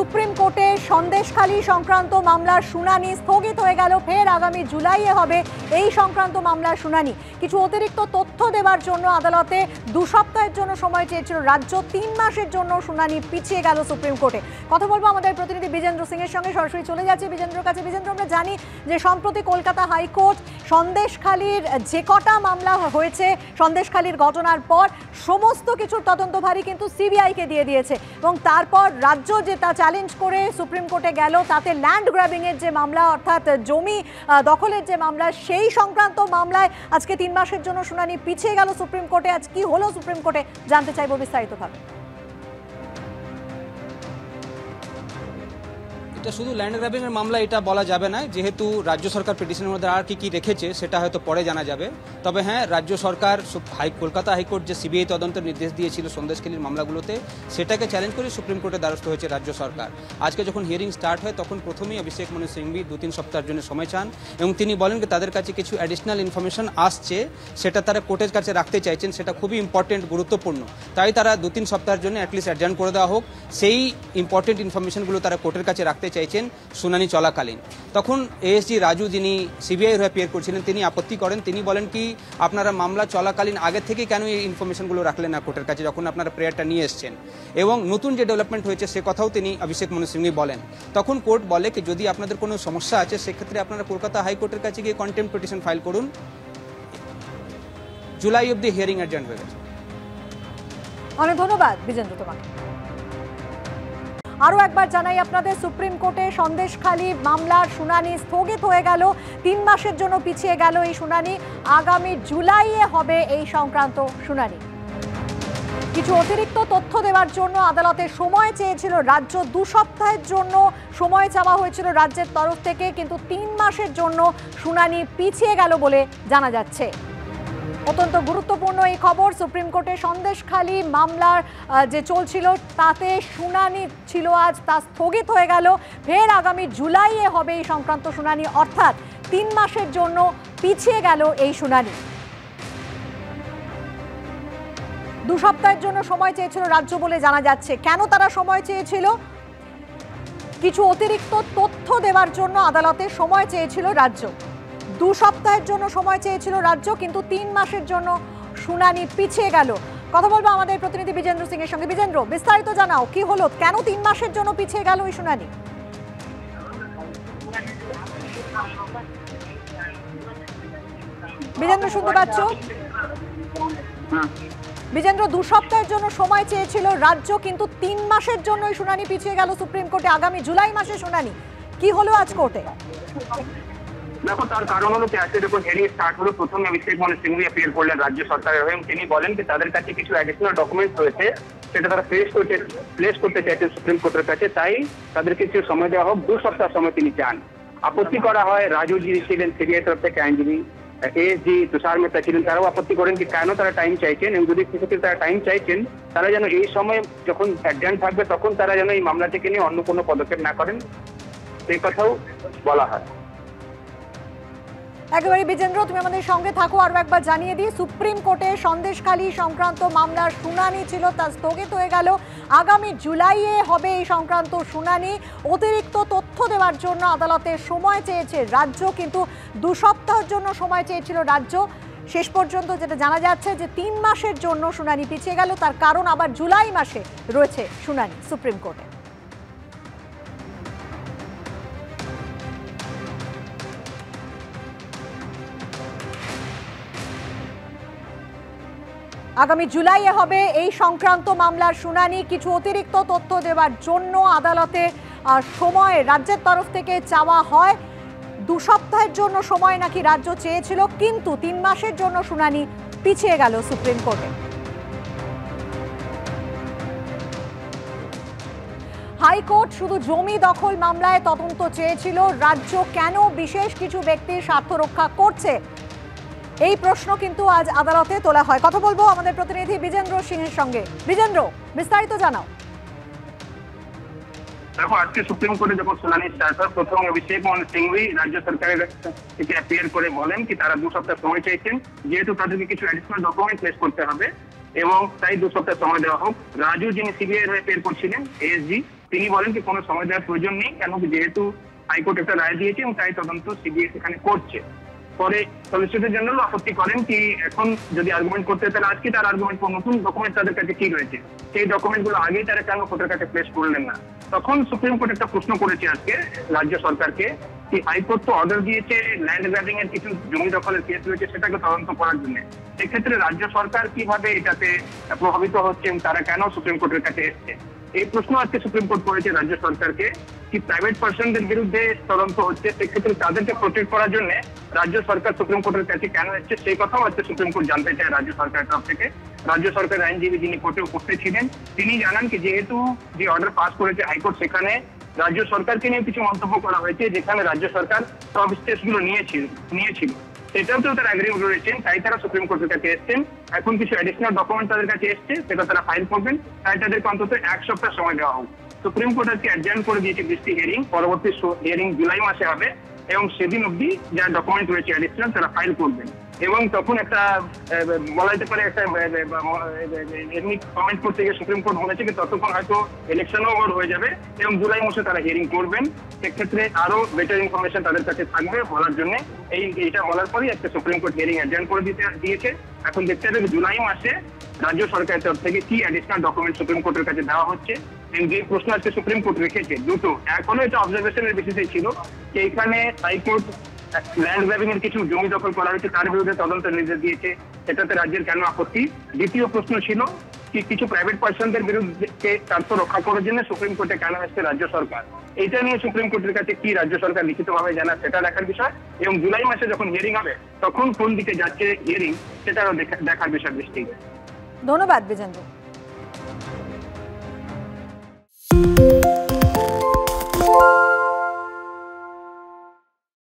Supreme কোর্টে সন্দেশখালী সংক্রান্ত মামলার শুনানি স্থগিত হয়ে গেল। ফের আগামী জুলাইয়ে হবে এই সংক্রান্ত মামলার শুনানি। কিছু অতিরিক্ত তথ্য দেওয়ার জন্য আদালতে 2 সপ্তাহের জন্য সময় চেয়েছিল রাজ্য। 3 মাসের জন্য শুনানি পিছিয়ে গেল সুপ্রিম কোর্টে। কথা বলবো আমাদের প্রতিনিধি বিজেন্দ্র সিং এর সঙ্গে। সরাসরি চলে যাচ্ছে বিজেন্দ্রর কাছে। বিজেন্দ্র, আমরা জানি যে সম্প্রতি কলকাতা হাইকোর্ট সন্দেশখালীর যে কটা মামলা হয়েছে সন্দেশখালীর ঘটনার পর সমস্ত কিছুর তদন্তভারই কিন্তু সিবিআইকে দিয়ে দিয়েছে এবং তারপর রাজ্য যেটা চ্যালেঞ্জ করে সুপ্রিম কোর্টে গেল তাতে ল্যান্ড গ্র্যাবিংয়ের যে মামলা অর্থাৎ জমি দখলের যে মামলা সেই সংক্রান্ত মামলায় আজকে 3 মাসের জন্য শুনানি পিছিয়ে গেল সুপ্রিম কোর্টে। আজ কি হলো সুপ্রিম কোর্টে জানতে চাইবো বিস্তারিতভাবে। এটা শুধু ল্যান্ড গ্র্যাবিং এর মামলা এটা বলা যাবে না, যেহেতু রাজ্য সরকার পিটিশনের মধ্যে আর কি রেখেছে সেটা হয়তো পরে জানা যাবে। তবে হ্যাঁ, রাজ্য সরকার কলকাতা হাইকোর্ট যে সিবিআই তদন্তের নির্দেশ দিয়েছিল সন্দেশখালীর মামলাগুলোতে সেটাকে চ্যালেঞ্জ করে সুপ্রিম কোর্টের দ্বারস্থ হয়েছে রাজ্য সরকার। আজকে যখন হিয়ারিং স্টার্ট হয় তখন প্রথমেই অভিষেক মনু সিংভি 2-3 সপ্তাহের জন্য সময় চান এবং তিনি বলেন যে তাদের কাছে কিছু অ্যাডিশনাল ইনফরমেশন আসছে, সেটা তারা কোর্টের কাছে রাখতে চাইছেন, সেটা খুবই ইম্পর্টেন্ট, গুরুত্বপূর্ণ। তাই তারা 2-3 সপ্তাহের জন্য অ্যাটলিস্ট অ্যাডজার্ন করে দেওয়া হোক, সেই ইম্পর্টেন্ট ইনফরমেশনগুলো তারা কোর্টের কাছে রাখতে চাইছেন শুনানি চলাকালীন। তখন এএসজি রাজু, যিনি সিবিআই হয়ে অ্যাপিয়ার করছিলেন, তিনি আপত্তি করেন। তিনি বলেন কি আপনারা মামলা চলাকালীন আগে থেকে কেন এই ইনফরমেশনগুলো রাখলেন না কোর্টের কাছে যখন আপনারা প্রেয়ারটা নিয়ে এসছেন, এবং নতুন যে ডেভেলপমেন্ট হয়েছে সে কথাও তিনি অভিষেক মনু সিংভি বলেন। তখন কোর্ট বলে কি যদি আপনাদের কোনো সমস্যা আছে সেক্ষেত্রে আপনারা কলকাতা হাইকোর্টের কাছে গিয়ে কন্টেম্পট পিটিশন ফাইল করুন। জুলাই অবধি হিয়ারিং অ্যাডজার্ন হয়ে গেছে। অনেক ধন্যবাদ বিজেন্দ্র তোমাকে। আরও একবার জানাই আপনাদের, সুপ্রিম কোর্টে সন্দেশখালী মামলার শুনানি স্থগিত হয়ে গেল। 3 মাসের জন্য পিছিয়ে গেল এই শুনানি। আগামী জুলাইয়ে হবে এই সংক্রান্ত শুনানি। কিছু অতিরিক্ত তথ্য দেওয়ার জন্য আদালতে সময় চেয়েছিল রাজ্য। 2 সপ্তাহের জন্য সময় চাওয়া হয়েছিল রাজ্যের তরফ থেকে, কিন্তু 3 মাসের জন্য শুনানি পিছিয়ে গেল বলে জানা যাচ্ছে। অত্যন্ত গুরুত্বপূর্ণ এই খবর। সুপ্রিম কোর্টে সন্দেশখালী মামলার যে চলছিল তাতে শুনানি ছিল আজ, তা স্থগিত হয়ে গেল। ফের আগামী জুলাইয়ে হবে এই সংক্রান্ত শুনানি, অর্থাৎ 3 মাসের জন্য পিছিয়ে গেল এই শুনানি। 2 সপ্তাহের জন্য সময় চেয়েছিল রাজ্য বলে জানা যাচ্ছে। কেন তারা সময় চেয়েছিল? কিছু অতিরিক্ত তথ্য দেওয়ার জন্য আদালতে সময় চেয়েছিল রাজ্য। 2 সপ্তাহের জন্য সময় চেয়েছিল রাজ্য, কিন্তু 3 মাসের জন্য শুনানি পিছিয়ে গেল। কথা বলবো আমাদের প্রতিনিধি বিজেন্দ্র সিং এর সঙ্গে। বিজেন্দ্র, বিস্তারিত জানাও, কি হলো, কেন 3 মাসের জন্য পিছিয়ে গেল এই শুনানি? বিজেন্দ্র, শুনতে পাচ্ছ? বিজেন্দ্র, 2 সপ্তাহের জন্য সময় চেয়েছিল রাজ্য, কিন্তু 3 মাসের জন্য এই শুনানি পিছিয়ে গেল সুপ্রিম কোর্টে। আগামী জুলাই মাসে শুনানি। কি হলো আজ কোর্টে? দেখো, তার কারণ হলো আজকে যখন হিয়ারিং স্টার্ট হলো প্রথমে অভিষেক মনু সিংভি অ্যাপিয়ার করলেন রাজ্য সরকারের হয়ে। তিনি বলেন যে তাদের কাছে কিছু অ্যাডিশনাল ডকুমেন্টস রয়েছে, সেটা তারা প্লেস করতে চাইছেন সুপ্রিম কোর্টের কাছে, তাই তাদের কিছু সময় দেওয়া হোক। 2 সপ্তাহ সময় তিনি চান। আপত্তি করা হয় রাজু যিনি ছিলেন সিবিআই তরফ থেকে আইনজীবী, এএসজি তুষার মেহতা ছিলেন, তারাও আপত্তি করেন যে কেন তারা টাইম চাইছেন, এবং যদি সেক্ষেত্রে তারা টাইম চাইছেন তারা যেন এই সময় যখন অ্যাডজার্ন থাকবে তখন তারা যেন এই মামলাটিকে নিয়ে অন্য কোনো পদক্ষেপ না করেন, সেই কথাও বলা হয়। একেবারে বিজেন্দ্র, তুমি আমাদের সঙ্গে থাকো। আরও একবার জানিয়ে দিই, সুপ্রিম কোর্টে সন্দেশখালী সংক্রান্ত মামলার শুনানি ছিল, তা স্থগিত হয়ে গেল। আগামী জুলাইয়ে হবে এই সংক্রান্ত শুনানি। অতিরিক্ত তথ্য দেওয়ার জন্য আদালতে সময় চেয়েছে রাজ্য, কিন্তু 2 সপ্তাহের জন্য সময় চেয়েছিল রাজ্য। শেষ পর্যন্ত যেটা জানা যাচ্ছে যে 3 মাসের জন্য শুনানি পিছিয়ে গেল। তার কারণ আবার জুলাই মাসে রয়েছে শুনানি সুপ্রিম কোর্টে। আগামী জুলাইয়ে হবে এই সংক্রান্ত মামলার শুনানি। কিছু অতিরিক্ত তথ্য দেওয়ার জন্য আদালতে সময় রাজ্যের তরফ থেকে চাওয়া হয়। 2 সপ্তাহের জন্য সময় নাকি রাজ্য চেয়েছিল, কিন্তু 3 মাসের জন্য শুনানি পিছিয়ে গেল সুপ্রিম কোর্টে। হাইকোর্ট শুধু জমি দখল মামলায় তদন্ত চেয়েছিল, রাজ্য কেন বিশেষ কিছু ব্যক্তির স্বার্থ রক্ষা করছে এই প্রশ্ন কিন্তু আজ আদালতে তোলা হয়। কথা বলবো আমাদের প্রতিনিধি বিজেন্দ্র সিং এর সঙ্গে। বিজেন্দ্র, বিস্তারিত জানাও। দেখো, আজকে সুপ্রিম কোর্টে যখন শুনানি স্টার্ট হয় প্রথম অভিষেক মনু সিংভি রাজ্য সরকারের থেকে অ্যাপিয়ার করে বলেন কি তারা 2 সপ্তাহ সময় চাইছেন, যেহেতু তাদেরকে কিছু অ্যাডিশনাল ডকুমেন্ট প্লেস করতে হবে এবং তাই 2 সপ্তাহ সময় দেওয়া হোক। রাজু যিনি সিবিআই হয়ে অ্যাপিয়ার করছিলেন, এএসজি তিনি বলেন যে কোনো সময় দেওয়ার প্রয়োজন নেই, কেন কি যেহেতু হাইকোর্ট একটা রায় দিয়েছে এবং তাই তদন্ত সিবিআই সেখানে করছে। পরে সলিসিটর জেনারেল আপত্তি করেন কি এখন যদি আর্গুমেন্ট করতে তাহলে আজকে তার আর্গুমেন্ট নতুন ডকুমেন্ট তাদের কাছে কি রয়েছে, সেই ডকুমেন্ট গুলো আগেই তারা কেন কোর্টের কাছে প্লেস করলেন না। তখন সুপ্রিম কোর্ট একটা প্রশ্ন করেছে আজকে রাজ্য সরকারকে কি হাইকোর্ট তো অর্ডার দিয়েছে ল্যান্ড গ্র্যাবিং এর কিছু জমি দখলের কেস রয়েছে সেটাকে তদন্ত করার জন্য, সেক্ষেত্রে রাজ্য সরকার কিভাবে এটাতে প্রভাবিত হচ্ছে এবং তারা কেন সুপ্রিম কোর্টের কাছে এসছে। এই প্রশ্ন আজকে সুপ্রিম কোর্ট করেছে রাজ্য সরকারকে কি প্রাইভেট পার্সনদের বিরুদ্ধে তদন্ত হচ্ছে, সেক্ষেত্রে তাদেরকে প্রোটেক্ট করার জন্য রাজ্য সরকার সুপ্রিম কোর্টের কাছে কেন এসছে সেই কথাও আজকে সুপ্রিম কোর্ট জানতে চায় রাজ্য সরকারের তরফ থেকে। রাজ্য সরকারের আইনজীবী যিনি কোর্টে উপস্থিত ছিলেন তিনি জানান কি যেহেতু যে অর্ডার পাস করেছে হাইকোর্ট সেখানে রাজ্য সরকারকে নিয়ে কিছু মন্তব্য করা হয়েছে, যেখানে রাজ্য সরকার সব স্টেপস গুলো নিয়েছিল সেটাতেও তারা অ্যাগ্রি রয়েছেন, তাই তারা সুপ্রিম কোর্টের কাছে এসছেন। এখন কিছু অ্যাডিশনাল ডকুমেন্ট তাদের কাছে এসছে, সেটা তারা ফাইল করবেন, তাই তাদেরকে অন্তত 1 সপ্তাহ সময় দেওয়া হোক। সুপ্রিম কোর্ট আজকে অ্যাডজার্ন করে দিয়েছে 20টি হিয়ারিং, পরবর্তী হিয়ারিং জুলাই মাসে হবে এবং সেদিন অব্দি যা ডকুমেন্ট রয়েছে অ্যাডিশনাল তারা ফাইল করবেন এবং তখন একটা বলা যেতে পারে একটা এমনি কমেন্ট করতে গিয়ে সুপ্রিম কোর্ট বলেছে কি ততক্ষণ হয়তো ইলেকশনও ওভার হয়ে যাবে এবং জুলাই মাসে তারা হিয়ারিং করবেন, সেক্ষেত্রে আরো বেটার ইনফরমেশন তাদের কাছে থাকবে বলার জন্য। এইটা বলার পরেই একটা সুপ্রিম কোর্ট হিয়ারিং অ্যাডজার্ন করে দিয়েছে। এখন দেখতে হবে জুলাই মাসে রাজ্য সরকারের তরফ থেকে কি অ্যাডিশনাল ডকুমেন্ট সুপ্রিম কোর্টের কাছে দেওয়া হচ্ছে। যে প্রশ্ন আজকে সুপ্রিম কোর্ট রেখেছে দুটো, এক হলো এটা অবজারভেশনের বেসিসে ছিল যে এখানে হাইকোর্ট ল্যান্ড গ্র্যাবিং এর কিছু জমি দখল করা হয়েছে তার বিরুদ্ধে তদন্তের নির্দেশ দিয়েছে, সেটাতে রাজ্যের কেন আপত্তি। দ্বিতীয় প্রশ্ন ছিল কি কিছু প্রাইভেট পার্সনদের বিরুদ্ধে স্বার্থ রক্ষা করার জন্য সুপ্রিম কোর্টে কেন আসছে রাজ্য সরকার, এটা নিয়ে সুপ্রিম কোর্টের কাছে কি রাজ্য সরকার লিখিতভাবে জানা সেটা দেখার বিষয় এবং জুলাই মাসে যখন হিয়ারিং হবে তখন কোন দিকে যাচ্ছে হিয়ারিং সেটাও দেখার বিষয় দৃষ্টি। ধন্যবাদ বিজেন্দ্র।